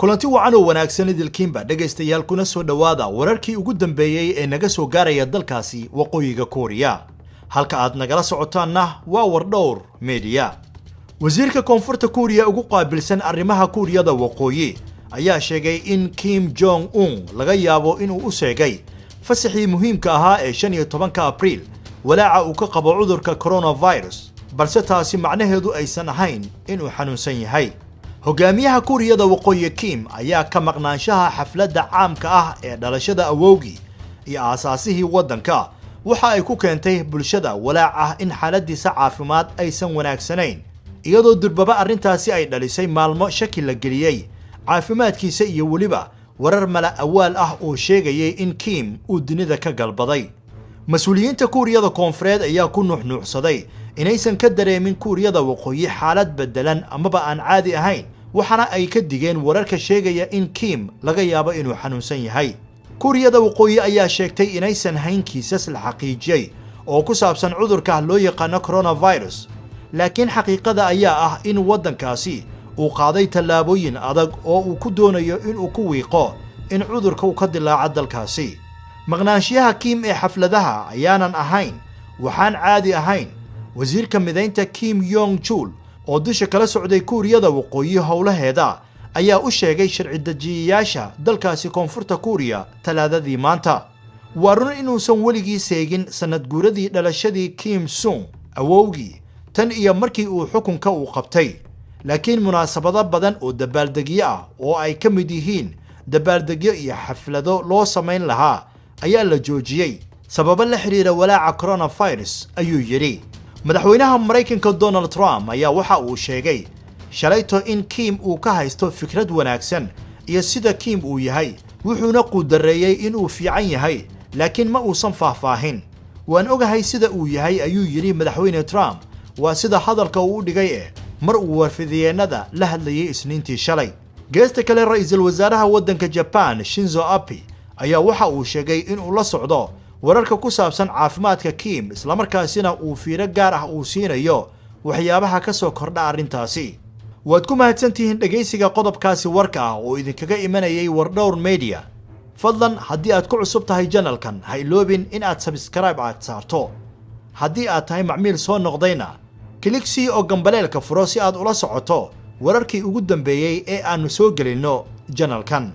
kulanti wacan oo wanaagsan idilkiinba dhagaystayaal kuna soo dhawaada wararkii ugu dambeeyay ee naga soo gaaraya dalkaasi waqooyiga Kooriya halka aad nagala socotaanna waa Wardhowr Media. wasiirka koonfurta Kooriya ugu qaabilsan arrimaha Kooriyada waqooyi ayaa sheegay in Kim Jong Un laga yaabo inuu u sheegay fasaxii muhiimka ahaa ee 15 Abriil walaaca uu ka qabo cudurka coronavirus balse taasi macnaheedu aysan ahayn inuu xanuunsan yahay. hogaamiyaha Kooriyada waqooyi Kim ayaa ka maqnaanshaha xafladda caamka ah ee dhalashada awowgii iyo aasaasihii waddanka waxa ay ku keentay bulshada walaac ah in xaaladiisa caafimaad aysan wanaagsanayn iyadoo durbaba arrintaasi ay dhalisay maalmo shaki la geliyay caafimaadkiisa iyo waliba warar mala awaal ah oo sheegayay in Kim uu dunida ka galbaday. mas'uuliyiinta Kooriyada Koonfureed ayaa ku nuuxnuuxsaday inaysan ka dareemin Kooriyada waqooyi xaalad bedelan amaba aan caadi ahayn waxana ay ka digeen wararka sheegaya in Kim laga yaabo inuu xanuunsan yahay. Kooriyada waqooyi ayaa sheegtay inaysan hayn kiisas la xaqiijiyay oo ku saabsan cudurka loo yaqaan coronavirus laakiin xaqiiqada ayaa ah in waddankaasi uu qaaday tallaabooyin adag oo uu ku doonayo inuu ku wiiqo in cudurka uu ka dilaaco dalkaasi. maqnaanshiyaha Kim ee xafladaha ayaanan ahayn waxaan caadi ahayn. wasiirka mideynta Kim Yong Chul oo dusha kala socday Kooriyada waqooyi howlaheeda ayaa u sheegay sharci dejiyayaasha dalkaasi koonfurta Kooriya talaadadii maanta waa run inuusan weligii seegin sanad guuradii dhalashadii Kim Sung awowgii tan iyo markii uu xukunka u qabtay laakiin munaasabado badan oo dabaaldegyo ah oo ay ka mid yihiin dabaaldegyo iyo xaflado loo sameyn lahaa ayaa la joojiyay sababo la xiriira walaaca coronavirus ayuu yiri. madaxweynaha Mareykanka Donald Trump ayaa waxa uu sheegay shalayto in Kim uu ka haysto fikrad wanaagsan iyo sida Kim uu yahay wuxuuna qudareeyay in uu fiican yahay laakiin ma uusan faahfaahin. waan ogahay sida uu yahay ayuu yiri madaxweyne Trump waa sida hadalka uu dhigay mar uu warfidiyeenada la hadlayay Isniintii shalay. geesta kale ra'iisul wasaaraha waddanka Japan Shinzo Abe ayaa waxa uu sheegay in uu la socdo wararka ku saabsan caafimaadka Kim isla markaasina uu fiiro gaar ah uu siinayo waxyaabaha ka soo kordha arrintaasi. waad ku mahadsantihiin dhageysiga qodobkaasi warka ah oo idinkaga imanayay Wardhowr Media. fadlan haddii aad ku cusub tahay channelkan ha iloobin in aad subscribe aad saarto. haddii aad tahay macmiil soo noqdayna klik sii oo gambaleelka furo si aad ula socoto wararkii ugu dambeeyay ee aanu soo gelino channelkan.